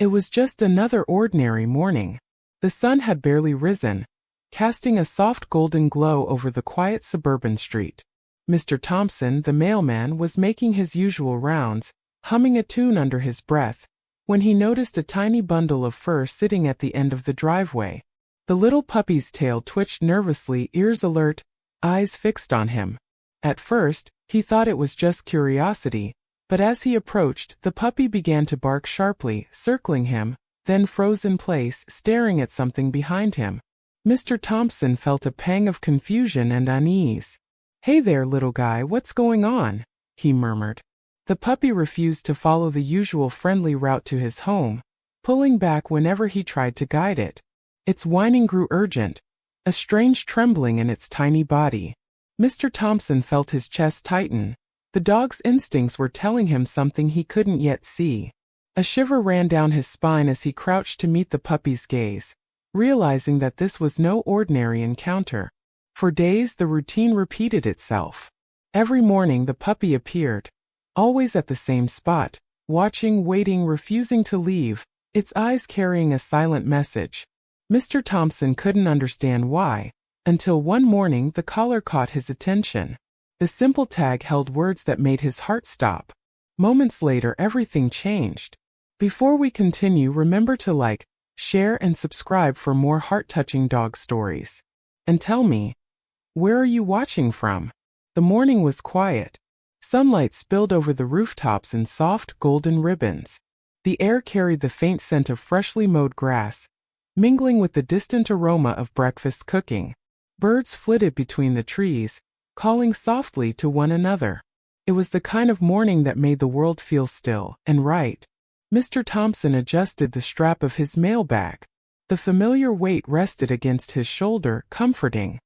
It was just another ordinary morning. The sun had barely risen, casting a soft golden glow over the quiet suburban street. Mr. Thompson, the mailman, was making his usual rounds, humming a tune under his breath, when he noticed a tiny bundle of fur sitting at the end of the driveway. The little puppy's tail twitched nervously, ears alert, eyes fixed on him. At first, he thought it was just curiosity, but as he approached, the puppy began to bark sharply, circling him, then froze in place, staring at something behind him. Mr. Thompson felt a pang of confusion and unease. "Hey there, little guy, what's going on?" he murmured. The puppy refused to follow the usual friendly route to his home, pulling back whenever he tried to guide it. Its whining grew urgent, a strange trembling in its tiny body. Mr. Thompson felt his chest tighten. The dog's instincts were telling him something he couldn't yet see. A shiver ran down his spine as he crouched to meet the puppy's gaze, realizing that this was no ordinary encounter. For days the routine repeated itself. Every morning the puppy appeared, always at the same spot, watching, waiting, refusing to leave, its eyes carrying a silent message. Mr. Thompson couldn't understand why, until one morning the collar caught his attention. The simple tag held words that made his heart stop. Moments later, everything changed. Before we continue, remember to like, share, and subscribe for more heart-touching dog stories. And tell me, where are you watching from? The morning was quiet. Sunlight spilled over the rooftops in soft, golden ribbons. The air carried the faint scent of freshly mowed grass, mingling with the distant aroma of breakfast cooking. Birds flitted between the trees, calling softly to one another. It was the kind of morning that made the world feel still and right. Mr. Thompson adjusted the strap of his mailbag. The familiar weight rested against his shoulder, comforting.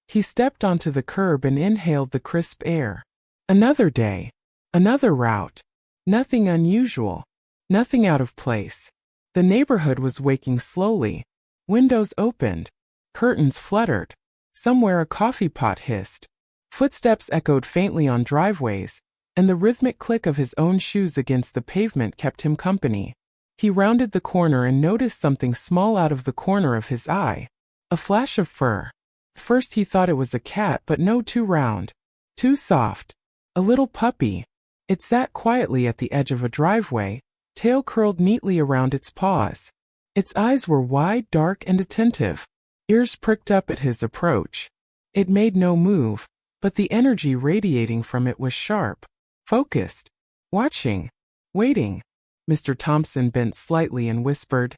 He stepped onto the curb and inhaled the crisp air. Another day. Another route. Nothing unusual. Nothing out of place. The neighborhood was waking slowly. Windows opened. Curtains fluttered. Somewhere a coffee pot hissed. Footsteps echoed faintly on driveways, and the rhythmic click of his own shoes against the pavement kept him company. He rounded the corner and noticed something small out of the corner of his eye. A flash of fur. First he thought it was a cat, but no, too round. Too soft. A little puppy. It sat quietly at the edge of a driveway, tail curled neatly around its paws. Its eyes were wide, dark, and attentive. Ears pricked up at his approach. It made no move, but the energy radiating from it was sharp, focused, watching, waiting. Mr. Thompson bent slightly and whispered,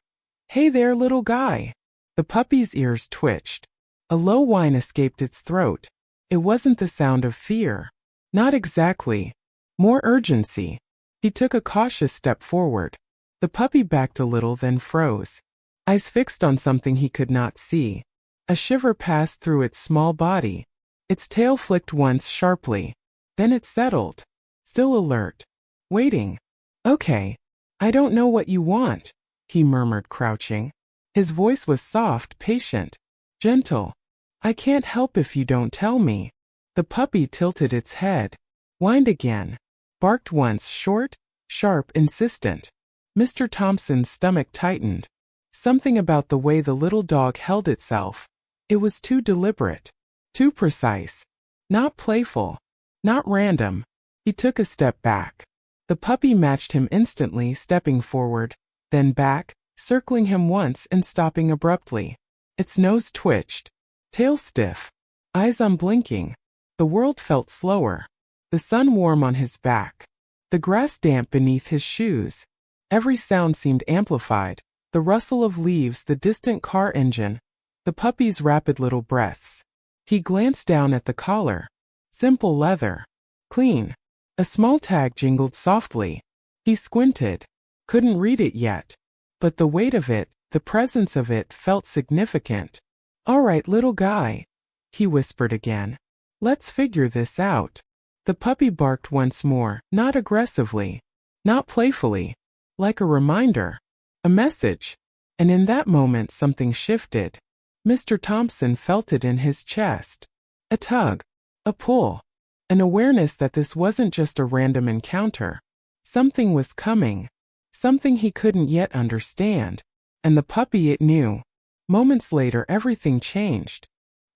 "Hey there, little guy." The puppy's ears twitched. A low whine escaped its throat. It wasn't the sound of fear. Not exactly. More urgency. He took a cautious step forward. The puppy backed a little, then froze, eyes fixed on something he could not see. A shiver passed through its small body. Its tail flicked once sharply. Then it settled, still alert, waiting. "Okay, I don't know what you want," he murmured, crouching. His voice was soft, patient, gentle. "I can't help if you don't tell me." The puppy tilted its head, whined again, barked once, short, sharp, insistent. Mr. Thompson's stomach tightened. Something about the way the little dog held itself. It was too deliberate, too precise, not playful, not random. He took a step back. The puppy matched him instantly, stepping forward, then back, circling him once and stopping abruptly. Its nose twitched, tail stiff, eyes unblinking. The world felt slower. The sun warm on his back. The grass damp beneath his shoes. Every sound seemed amplified. The rustle of leaves, the distant car engine, the puppy's rapid little breaths. He glanced down at the collar. Simple leather. Clean. A small tag jingled softly. He squinted. Couldn't read it yet. But the weight of it, the presence of it, felt significant. "All right, little guy," he whispered again. "Let's figure this out." The puppy barked once more, not aggressively, not playfully, like a reminder, a message. And in that moment something shifted. Mr. Thompson felt it in his chest. A tug, a pull, an awareness that this wasn't just a random encounter. Something was coming. something he couldn't yet understand, and the puppy it knew. Moments later, everything changed.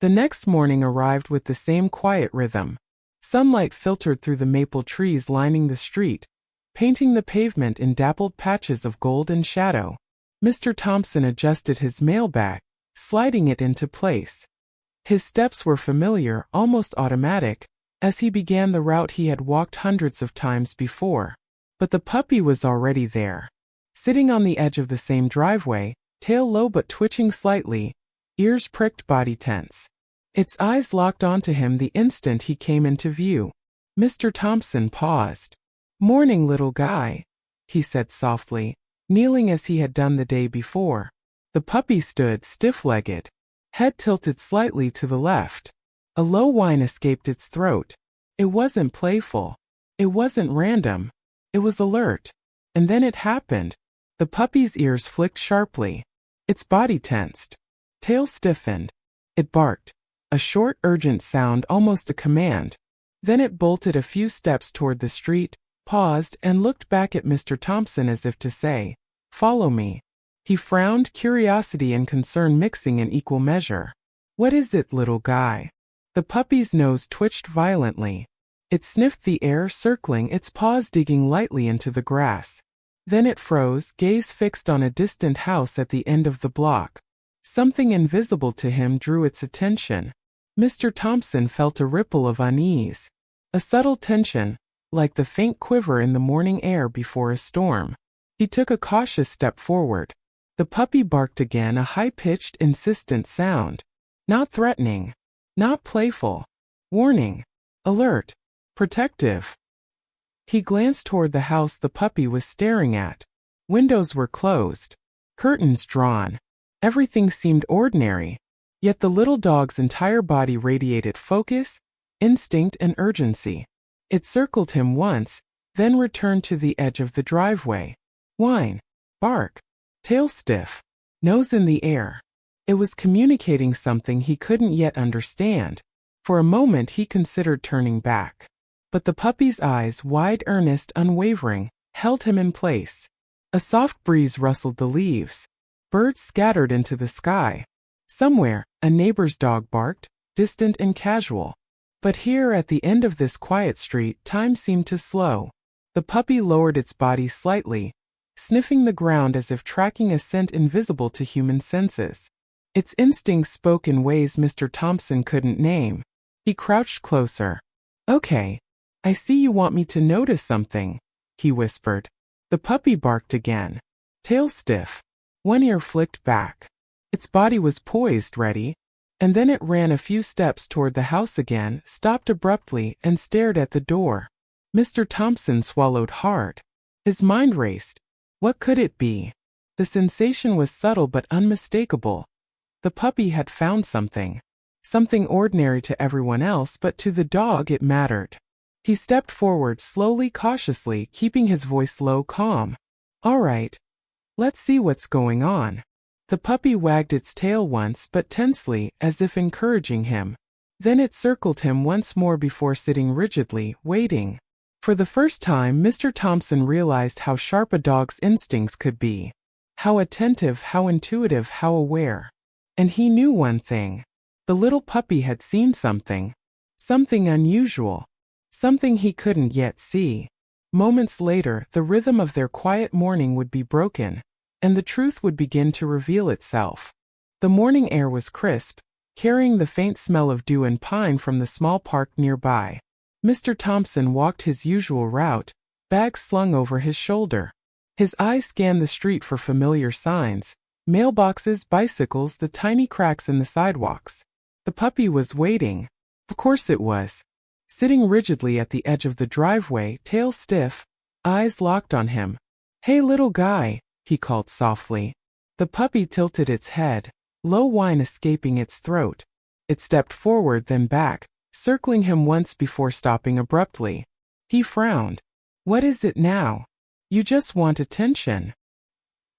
The next morning arrived with the same quiet rhythm. Sunlight filtered through the maple trees lining the street, painting the pavement in dappled patches of gold and shadow. Mr. Thompson adjusted his mail bag, sliding it into place. His steps were familiar, almost automatic, as he began the route he had walked hundreds of times before. But the puppy was already there. Sitting on the edge of the same driveway, tail low but twitching slightly, ears pricked, body tense. Its eyes locked onto him the instant he came into view. Mr. Thompson paused. "Morning, little guy," he said softly, kneeling as he had done the day before. The puppy stood stiff-legged, head tilted slightly to the left. A low whine escaped its throat. It wasn't playful. It wasn't random. It was alert. And then it happened. The puppy's ears flicked sharply. Its body tensed. Tail stiffened. It barked. A short, urgent sound, almost a command. Then it bolted a few steps toward the street, paused, and looked back at Mr. Thompson as if to say, "Follow me." He frowned, curiosity and concern mixing in equal measure. "What is it, little guy?" The puppy's nose twitched violently. It sniffed the air, circling, its paws digging lightly into the grass. Then it froze, gaze fixed on a distant house at the end of the block. Something invisible to him drew its attention. Mr. Thompson felt a ripple of unease. A subtle tension, like the faint quiver in the morning air before a storm. He took a cautious step forward. The puppy barked again, a high-pitched, insistent sound. Not threatening. Not playful. Warning. Alert. Protective. He glanced toward the house the puppy was staring at. Windows were closed. Curtains drawn. Everything seemed ordinary. Yet the little dog's entire body radiated focus, instinct, and urgency. It circled him once, then returned to the edge of the driveway. Whine. Bark. Tail stiff. Nose in the air. It was communicating something he couldn't yet understand. For a moment he considered turning back. But the puppy's eyes, wide, earnest, unwavering, held him in place. A soft breeze rustled the leaves. Birds scattered into the sky. Somewhere, a neighbor's dog barked, distant and casual. But here at the end of this quiet street, time seemed to slow. The puppy lowered its body slightly, sniffing the ground as if tracking a scent invisible to human senses. Its instincts spoke in ways Mr. Thompson couldn't name. He crouched closer. "Okay. I see you want me to notice something," he whispered. The puppy barked again. Tail stiff. One ear flicked back. Its body was poised, ready. And then it ran a few steps toward the house again, stopped abruptly, and stared at the door. Mr. Thompson swallowed hard. His mind raced. What could it be? The sensation was subtle but unmistakable. The puppy had found something. Something ordinary to everyone else, but to the dog it mattered. He stepped forward slowly, cautiously, keeping his voice low, calm. "All right. Let's see what's going on." The puppy wagged its tail once, but tensely, as if encouraging him. Then it circled him once more before sitting rigidly, waiting. For the first time, Mr. Thompson realized how sharp a dog's instincts could be. How attentive, how intuitive, how aware. And he knew one thing. The little puppy had seen something. Something unusual. Something he couldn't yet see. Moments later, the rhythm of their quiet morning would be broken, and the truth would begin to reveal itself. The morning air was crisp, carrying the faint smell of dew and pine from the small park nearby. Mr. Thompson walked his usual route, bag slung over his shoulder. His eyes scanned the street for familiar signs, mailboxes, bicycles, the tiny cracks in the sidewalks. The puppy was waiting. Of course it was. Sitting rigidly at the edge of the driveway, tail stiff, eyes locked on him. "Hey, little guy," he called softly. The puppy tilted its head, low whine escaping its throat. It stepped forward, then back, circling him once before stopping abruptly. He frowned. "What is it now? You just want attention."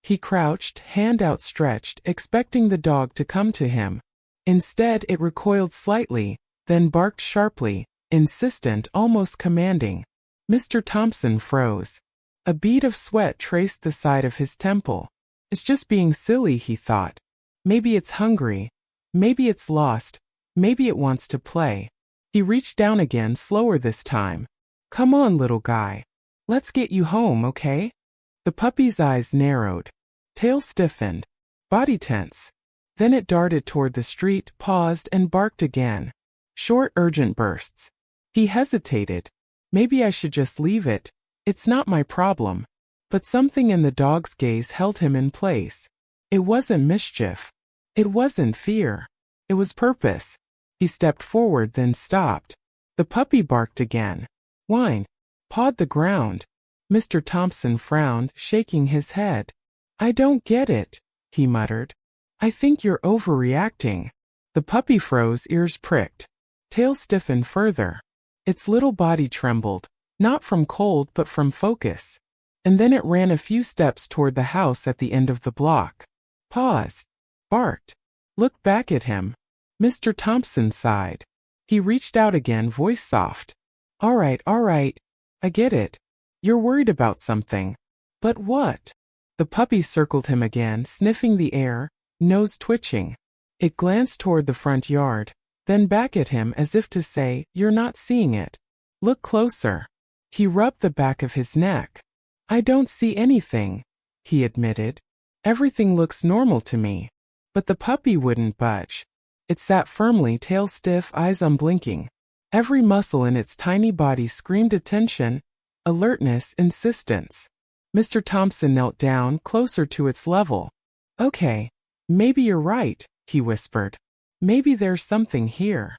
He crouched, hand outstretched, expecting the dog to come to him. Instead, it recoiled slightly, then barked sharply, insistent, almost commanding. Mr. Thompson froze. A bead of sweat traced the side of his temple. It's just being silly, he thought. Maybe it's hungry. Maybe it's lost. Maybe it wants to play. He reached down again, slower this time. Come on, little guy. Let's get you home, okay? The puppy's eyes narrowed. Tail stiffened. Body tense. Then it darted toward the street, paused, and barked again. Short, urgent bursts. He hesitated. Maybe I should just leave it. It's not my problem. But something in the dog's gaze held him in place. It wasn't mischief. It wasn't fear. It was purpose. He stepped forward, then stopped. The puppy barked again. Whined. Pawed the ground. Mr. Thompson frowned, shaking his head. I don't get it, he muttered. I think you're overreacting. The puppy froze, ears pricked. Tail stiffened further. Its little body trembled, not from cold but from focus. And then it ran a few steps toward the house at the end of the block. Paused. Barked. Looked back at him. Mr. Thompson sighed. He reached out again, voice soft. All right, I get it. You're worried about something. But what? The puppy circled him again, sniffing the air, nose twitching. It glanced toward the front yard, then back at him as if to say, You're not seeing it. Look closer. He rubbed the back of his neck. I don't see anything, he admitted. Everything looks normal to me. But the puppy wouldn't budge. It sat firmly, tail stiff, eyes unblinking. Every muscle in its tiny body screamed attention, alertness, insistence. Mr. Thompson knelt down, closer to its level. Okay, maybe you're right, he whispered. Maybe there's something here.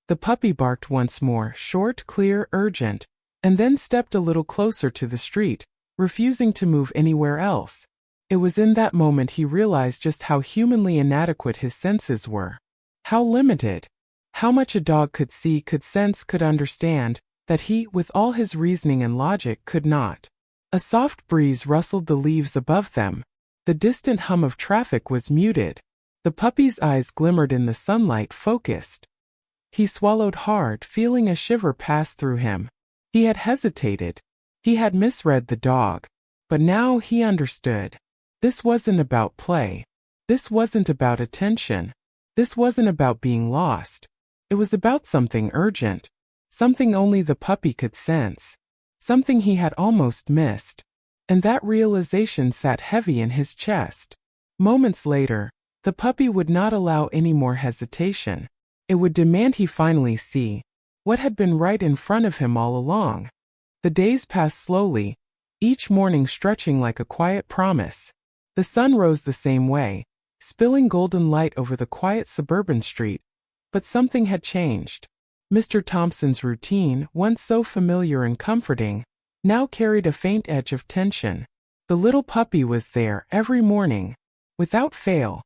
The puppy barked once more, short, clear, urgent, and then stepped a little closer to the street, refusing to move anywhere else. It was in that moment he realized just how humanly inadequate his senses were. How limited. How much a dog could see, could sense, could understand, that he, with all his reasoning and logic, could not. A soft breeze rustled the leaves above them. The distant hum of traffic was muted. The puppy's eyes glimmered in the sunlight, focused. He swallowed hard, feeling a shiver pass through him. He had hesitated. He had misread the dog. But now he understood. This wasn't about play. This wasn't about attention. This wasn't about being lost. It was about something urgent. Something only the puppy could sense. Something he had almost missed. And that realization sat heavy in his chest. Moments later, the puppy would not allow any more hesitation. It would demand he finally see what had been right in front of him all along. The days passed slowly, each morning stretching like a quiet promise. The sun rose the same way, spilling golden light over the quiet suburban street, but something had changed. Mr. Thompson's routine, once so familiar and comforting, now carried a faint edge of tension. The little puppy was there every morning, without fail.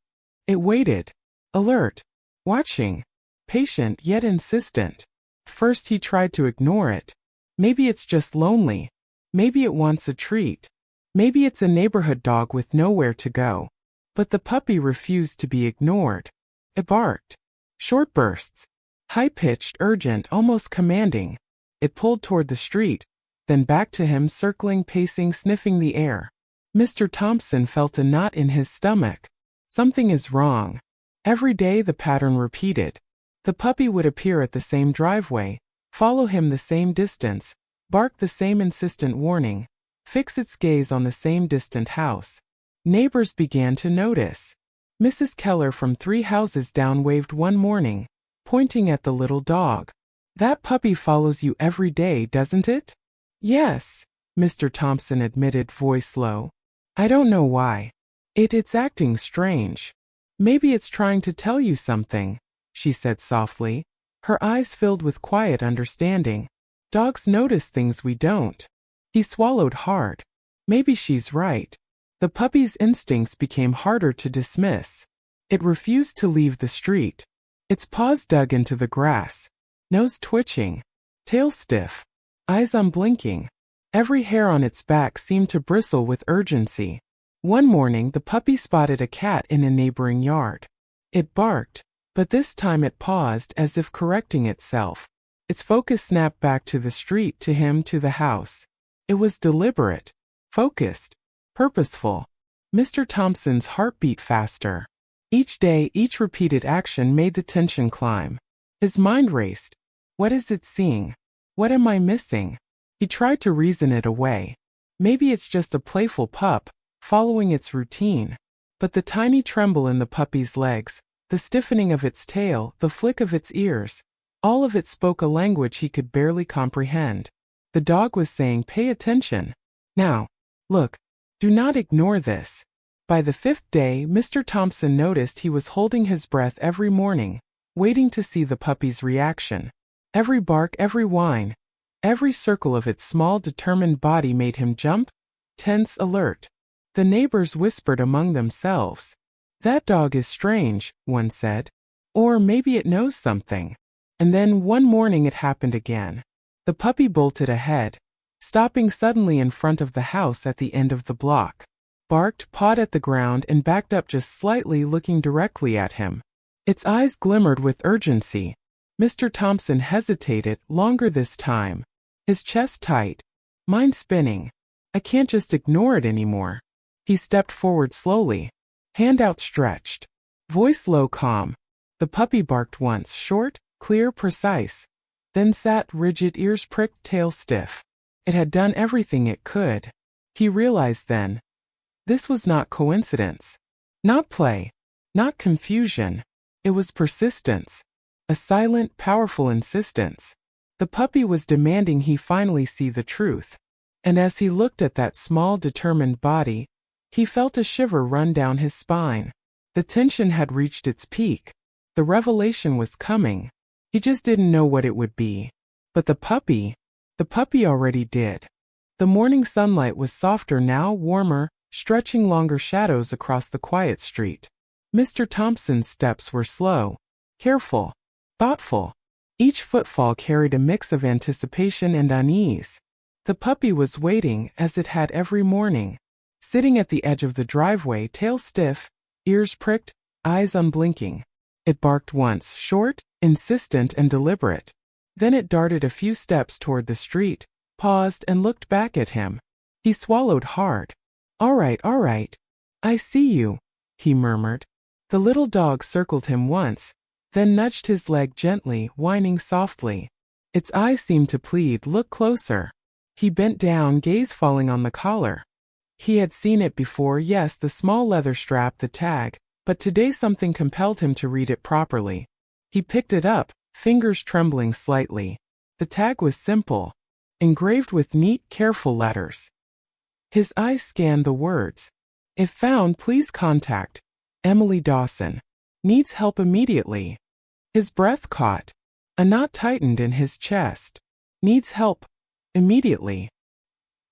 It waited, alert, watching, patient yet insistent. First he tried to ignore it. Maybe it's just lonely. Maybe it wants a treat. Maybe it's a neighborhood dog with nowhere to go. But the puppy refused to be ignored. It barked. Short bursts. High-pitched, urgent, almost commanding. It pulled toward the street, then back to him, circling, pacing, sniffing the air. Mr. Thompson felt a knot in his stomach. Something is wrong. Every day the pattern repeated. The puppy would appear at the same driveway, follow him the same distance, bark the same insistent warning, fix its gaze on the same distant house. Neighbors began to notice. Mrs. Keller from 3 houses down waved one morning, pointing at the little dog. That puppy follows you every day, doesn't it? Yes, Mr. Thompson admitted, voice low. I don't know why. It's acting strange. Maybe it's trying to tell you something, she said softly, her eyes filled with quiet understanding. Dogs notice things we don't. He swallowed hard. Maybe she's right. The puppy's instincts became harder to dismiss. It refused to leave the street. Its paws dug into the grass, nose twitching, tail stiff, eyes unblinking. Every hair on its back seemed to bristle with urgency. One morning the puppy spotted a cat in a neighboring yard. It barked, but this time it paused as if correcting itself. Its focus snapped back to the street, to him, to the house. It was deliberate. focused, purposeful. Mr. Thompson's heart beat faster. Each day, each repeated action made the tension climb. His mind raced. What is it seeing? What am I missing? He tried to reason it away. Maybe it's just a playful pup, following its routine. But the tiny tremble in the puppy's legs, the stiffening of its tail, the flick of its ears, all of it spoke a language he could barely comprehend. The dog was saying, "Pay attention. Now, look, do not ignore this." By the 5th day, Mr. Thompson noticed he was holding his breath every morning, waiting to see the puppy's reaction. Every bark, every whine, every circle of its small, determined body made him jump, tense, alert. The neighbors whispered among themselves. "That dog is strange," one said. "Or maybe it knows something." And then one morning it happened again. The puppy bolted ahead, stopping suddenly in front of the house at the end of the block. Barked, pawed at the ground, and backed up just slightly, looking directly at him. Its eyes glimmered with urgency. Mr. Thompson hesitated, longer this time. His chest tight. Mind spinning. I can't just ignore it anymore. He stepped forward slowly. Hand outstretched. Voice low, calm. The puppy barked once, short, clear, precise. Then sat rigid, ears pricked, tail stiff. It had done everything it could. He realized then. This was not coincidence. Not play. Not confusion. It was persistence. A silent, powerful insistence. The puppy was demanding he finally see the truth. And as he looked at that small, determined body, he felt a shiver run down his spine. The tension had reached its peak. The revelation was coming. He just didn't know what it would be. But the puppy already did. The morning sunlight was softer now, warmer, stretching longer shadows across the quiet street. Mr. Thompson's steps were slow, careful, thoughtful. Each footfall carried a mix of anticipation and unease. The puppy was waiting, as it had every morning. Sitting at the edge of the driveway, tail stiff, ears pricked, eyes unblinking. It barked once, short, insistent, and deliberate. Then it darted a few steps toward the street, paused, and looked back at him. He swallowed hard. All right. I see you," he murmured. The little dog circled him once, then nudged his leg gently, whining softly. Its eyes seemed to plead, "Look closer." He bent down, gaze falling on the collar. He had seen it before, yes, the small leather strap, the tag, but today something compelled him to read it properly. He picked it up, fingers trembling slightly. The tag was simple, engraved with neat, careful letters. His eyes scanned the words. If found, please contact Emily Dawson. Needs help immediately. His breath caught. A knot tightened in his chest. Needs help immediately.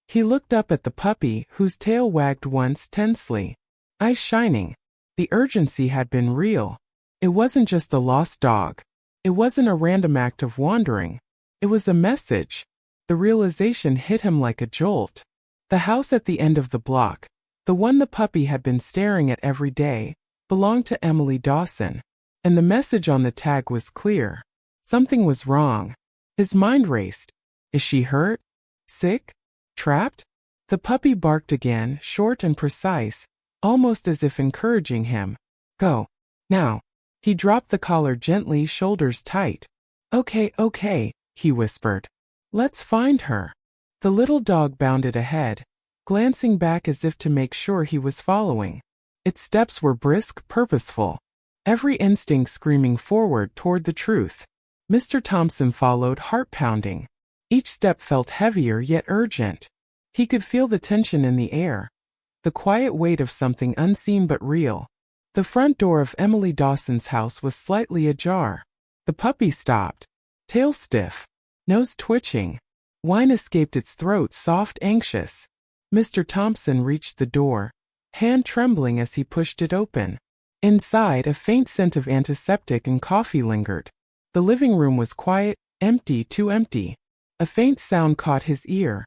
He looked up at the puppy, whose tail wagged once tensely. Eyes shining. The urgency had been real. It wasn't just a lost dog. It wasn't a random act of wandering. It was a message. The realization hit him like a jolt. The house at the end of the block, the one the puppy had been staring at every day, belonged to Emily Dawson. And the message on the tag was clear. Something was wrong. His mind raced. Is she hurt? Sick? Trapped? The puppy barked again, short and precise, almost as if encouraging him. Go. Now. He dropped the collar gently, shoulders tight. Okay, he whispered. Let's find her. The little dog bounded ahead, glancing back as if to make sure he was following. Its steps were brisk, purposeful, every instinct screaming forward toward the truth. Mr. Thompson followed, heart pounding. Each step felt heavier yet urgent. He could feel the tension in the air, the quiet weight of something unseen but real. The front door of Emily Dawson's house was slightly ajar. The puppy stopped, tail stiff, nose twitching. Whine escaped its throat, soft, anxious. Mr. Thompson reached the door, hand trembling as he pushed it open. Inside, a faint scent of antiseptic and coffee lingered. The living room was quiet, empty, too empty. A faint sound caught his ear,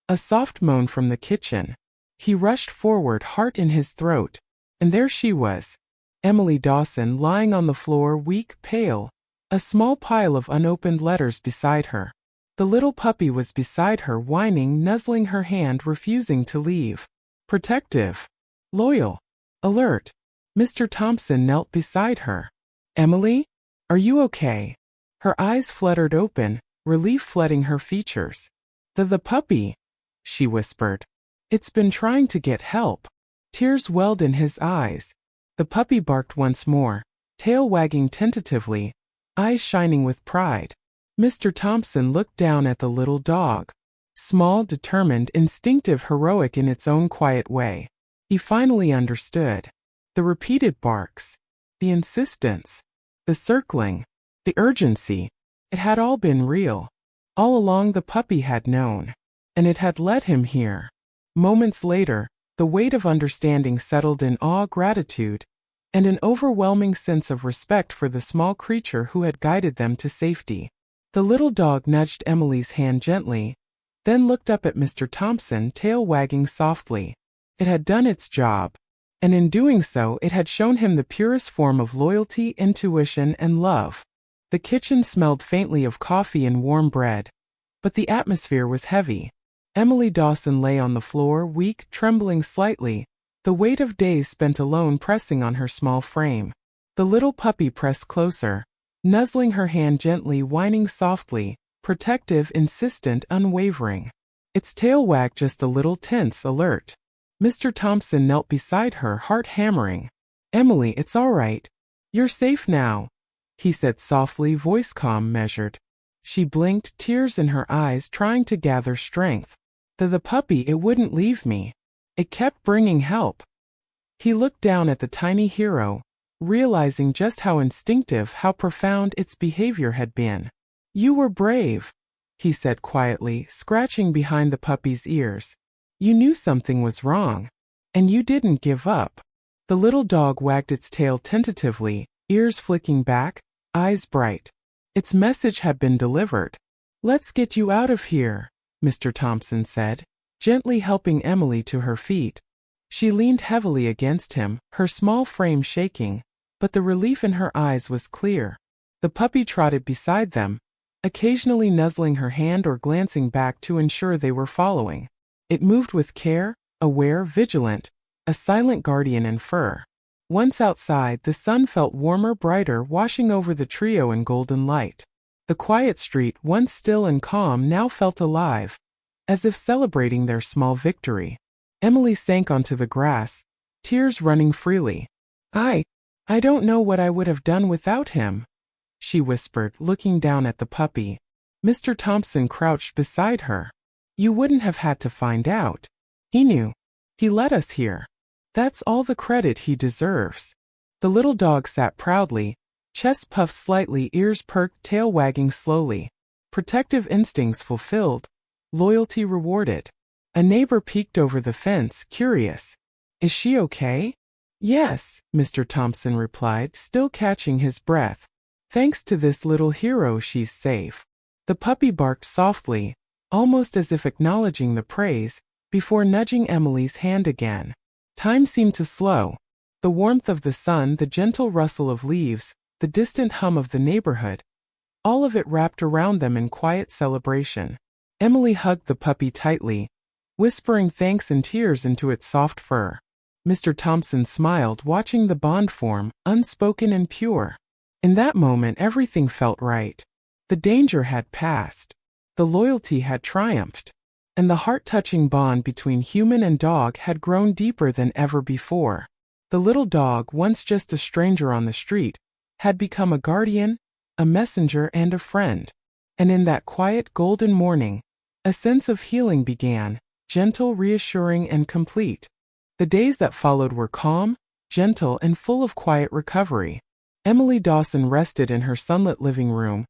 a soft moan from the kitchen. He rushed forward, heart in his throat. And there she was, Emily Dawson, lying on the floor, weak, pale, a small pile of unopened letters beside her. The little puppy was beside her, whining, nuzzling her hand, refusing to leave. Protective. Loyal. Alert. Mr. Thompson knelt beside her. Emily? Are you okay? Her eyes fluttered open, relief flooding her features. The puppy, she whispered. It's been trying to get help. Tears welled in his eyes. The puppy barked once more, tail wagging tentatively, eyes shining with pride. Mr. Thompson looked down at the little dog. Small, determined, instinctive, heroic in its own quiet way. He finally understood. The repeated barks, the insistence, the circling, the urgency. It had all been real. All along the puppy had known. And it had led him here. Moments later, the weight of understanding settled in awe, gratitude, and an overwhelming sense of respect for the small creature who had guided them to safety. The little dog nudged Emily's hand gently, then looked up at Mr. Thompson, tail wagging softly. It had done its job. And in doing so, it had shown him the purest form of loyalty, intuition, and love. The kitchen smelled faintly of coffee and warm bread, but the atmosphere was heavy. Emily Dawson lay on the floor, weak, trembling slightly, the weight of days spent alone pressing on her small frame. The little puppy pressed closer, nuzzling her hand gently, whining softly, protective, insistent, unwavering. Its tail wagged just a little, tense, alert. Mr. Thompson knelt beside her, heart hammering. Emily, it's all right. You're safe now, he said softly, voice calm, measured. She blinked, tears in her eyes, trying to gather strength. The puppy, it wouldn't leave me. It kept bringing help. He looked down at the tiny hero, realizing just how instinctive, how profound its behavior had been. You were brave, he said quietly, scratching behind the puppy's ears. You knew something was wrong. And you didn't give up. The little dog wagged its tail tentatively, ears flicking back, eyes bright. Its message had been delivered. Let's get you out of here, Mr. Thompson said, gently helping Emily to her feet. She leaned heavily against him, her small frame shaking, but the relief in her eyes was clear. The puppy trotted beside them, occasionally nuzzling her hand or glancing back to ensure they were following. It moved with care, aware, vigilant, a silent guardian in fur. Once outside, the sun felt warmer, brighter, washing over the trio in golden light. The quiet street, once still and calm, now felt alive, as if celebrating their small victory. Emily sank onto the grass, tears running freely. I don't know what I would have done without him, she whispered, looking down at the puppy. Mr. Thompson crouched beside her. You wouldn't have had to find out. He knew. He led us here. That's all the credit he deserves. The little dog sat proudly, chest puffed slightly, ears perked, tail wagging slowly. Protective instincts fulfilled, loyalty rewarded. A neighbor peeked over the fence, curious. Is she okay? Yes, Mr. Thompson replied, still catching his breath. Thanks to this little hero, she's safe. The puppy barked softly, almost as if acknowledging the praise, before nudging Emily's hand again. Time seemed to slow. The warmth of the sun, the gentle rustle of leaves, the distant hum of the neighborhood, all of it wrapped around them in quiet celebration. Emily hugged the puppy tightly, whispering thanks and tears into its soft fur. Mr. Thompson smiled, watching the bond form, unspoken and pure. In that moment, everything felt right. The danger had passed. The loyalty had triumphed. And the heart-touching bond between human and dog had grown deeper than ever before. The little dog, once just a stranger on the street, had become a guardian, a messenger, and a friend. And in that quiet golden morning, a sense of healing began, gentle, reassuring, and complete. The days that followed were calm, gentle, and full of quiet recovery. Emily Dawson rested in her sunlit living room,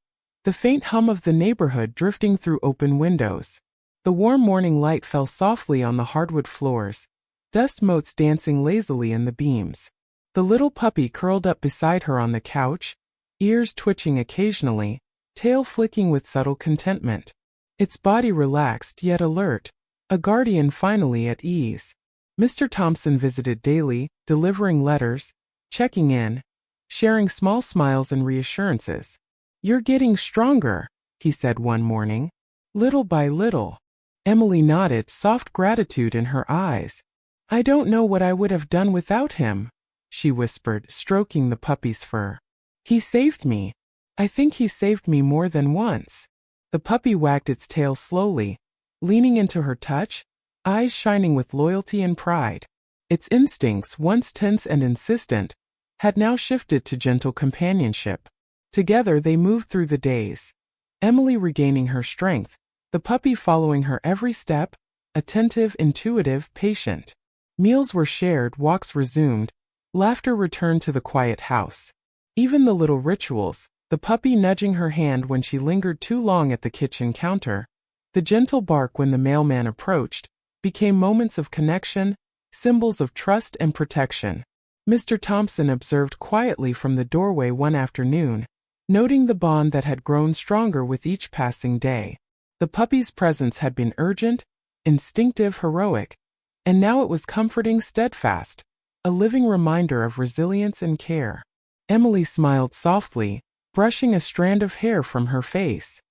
the faint hum of the neighborhood drifting through open windows. The warm morning light fell softly on the hardwood floors, dust motes dancing lazily in the beams. The little puppy curled up beside her on the couch, ears twitching occasionally, tail flicking with subtle contentment. Its body relaxed yet alert, a guardian finally at ease. Mr. Thompson visited daily, delivering letters, checking in, sharing small smiles and reassurances. You're getting stronger, he said one morning. Little by little. Emily nodded, soft gratitude in her eyes. I don't know what I would have done without him, she whispered, stroking the puppy's fur. He saved me. I think he saved me more than once. The puppy wagged its tail slowly, leaning into her touch, eyes shining with loyalty and pride. Its instincts, once tense and insistent, had now shifted to gentle companionship. Together they moved through the days, Emily regaining her strength, the puppy following her every step, attentive, intuitive, patient. Meals were shared, walks resumed, laughter returned to the quiet house. Even the little rituals, the puppy nudging her hand when she lingered too long at the kitchen counter, the gentle bark when the mailman approached, became moments of connection, symbols of trust and protection. Mr. Thompson observed quietly from the doorway one afternoon, noting the bond that had grown stronger with each passing day. The puppy's presence had been urgent, instinctive, heroic, and now it was comforting, steadfast, a living reminder of resilience and care. Emily smiled softly, brushing a strand of hair from her face.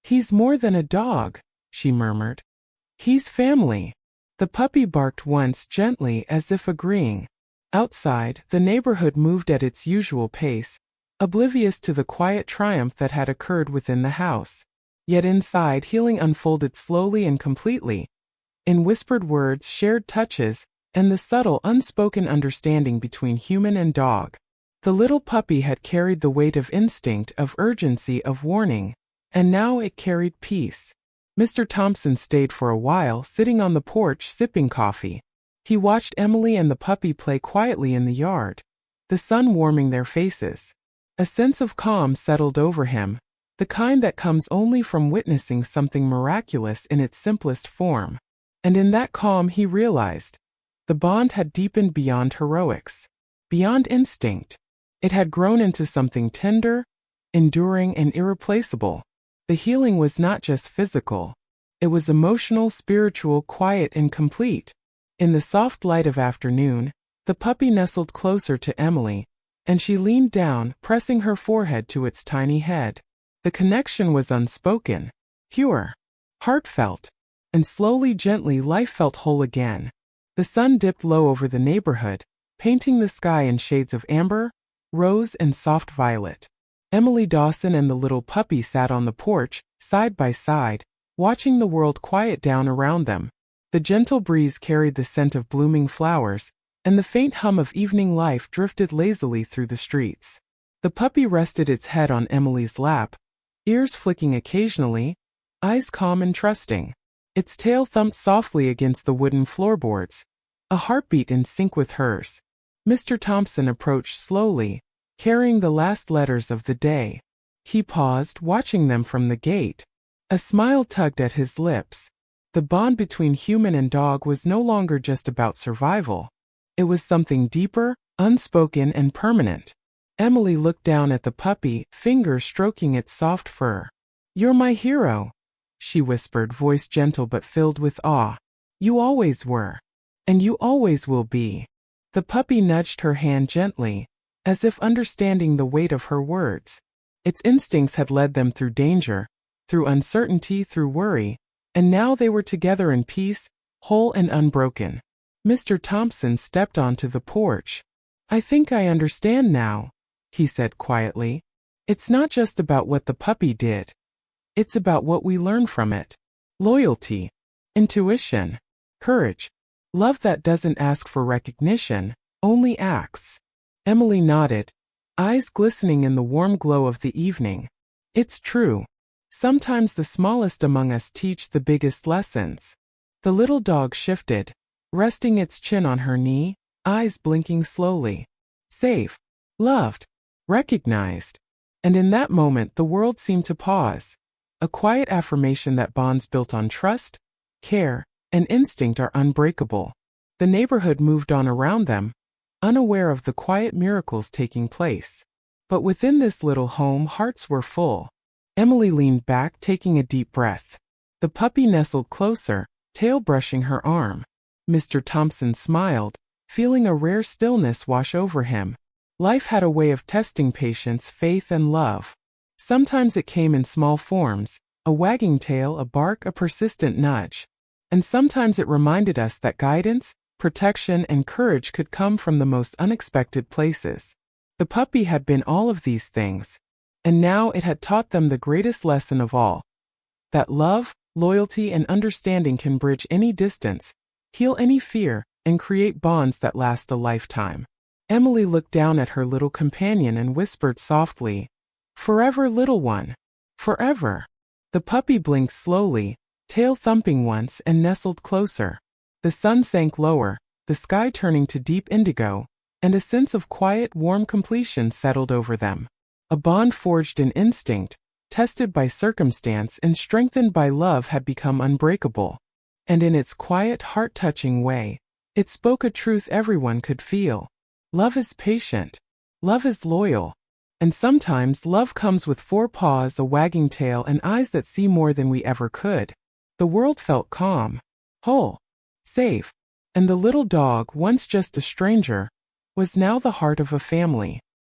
He's more than a dog, she murmured. He's family. The puppy barked once gently as if agreeing. Outside, the neighborhood moved at its usual pace, oblivious to the quiet triumph that had occurred within the house. Yet inside, healing unfolded slowly and completely, in whispered words, shared touches, and the subtle, unspoken understanding between human and dog. The little puppy had carried the weight of instinct, of urgency, of warning, and now it carried peace. Mr. Thompson stayed for a while, sitting on the porch sipping coffee. He watched Emily and the puppy play quietly in the yard, the sun warming their faces. A sense of calm settled over him, the kind that comes only from witnessing something miraculous in its simplest form. And in that calm he realized, the bond had deepened beyond heroics, beyond instinct. It had grown into something tender, enduring, and irreplaceable. The healing was not just physical. It was emotional, spiritual, quiet, and complete. In the soft light of afternoon, the puppy nestled closer to Emily, and she leaned down, pressing her forehead to its tiny head. The connection was unspoken, pure, heartfelt, and slowly, gently, life felt whole again. The sun dipped low over the neighborhood, painting the sky in shades of amber, rose, and soft violet. Emily Dawson and the little puppy sat on the porch, side by side, watching the world quiet down around them. The gentle breeze carried the scent of blooming flowers, and the faint hum of evening life drifted lazily through the streets. The puppy rested its head on Emily's lap, ears flicking occasionally, eyes calm and trusting. Its tail thumped softly against the wooden floorboards, a heartbeat in sync with hers. Mr. Thompson approached slowly, carrying the last letters of the day. He paused, watching them from the gate. A smile tugged at his lips. The bond between human and dog was no longer just about survival. It was something deeper, unspoken, and permanent. Emily looked down at the puppy, fingers stroking its soft fur. "You're my hero," she whispered, voice gentle but filled with awe. "You always were. And you always will be." The puppy nudged her hand gently, as if understanding the weight of her words. Its instincts had led them through danger, through uncertainty, through worry, and now they were together in peace, whole and unbroken. Mr. Thompson stepped onto the porch. "I think I understand now," he said quietly. "It's not just about what the puppy did. It's about what we learn from it. Loyalty, intuition, courage, love that doesn't ask for recognition, only acts." Emily nodded, eyes glistening in the warm glow of the evening. "It's true. Sometimes the smallest among us teach the biggest lessons." The little dog shifted, resting its chin on her knee, eyes blinking slowly. Safe, loved, recognized. And in that moment the world seemed to pause. A quiet affirmation that bonds built on trust, care, and instinct are unbreakable. The neighborhood moved on around them, unaware of the quiet miracles taking place. But within this little home, hearts were full. Emily leaned back, taking a deep breath. The puppy nestled closer, tail brushing her arm. Mr. Thompson smiled, feeling a rare stillness wash over him. Life had a way of testing patience, faith, and love. Sometimes it came in small forms, A wagging tail, a bark, a persistent nudge. And sometimes it reminded us that guidance, protection, and courage could come from the most unexpected places. The puppy had been all of these things. And now it had taught them the greatest lesson of all. That love, loyalty, and understanding can bridge any distance, heal any fear, and create bonds that last a lifetime. Emily looked down at her little companion and whispered softly, "Forever, little one. Forever." The puppy blinked slowly, tail thumping once, and nestled closer. The sun sank lower, the sky turning to deep indigo, and a sense of quiet, warm completion settled over them. A bond forged in instinct, tested by circumstance, and strengthened by love had become unbreakable. And in its quiet, heart-touching way, it spoke a truth everyone could feel. Love is patient. Love is loyal. And sometimes love comes with 4 paws, a wagging tail, and eyes that see more than we ever could. The world felt calm, whole, safe, and the little dog, once just a stranger, was now the heart of a family.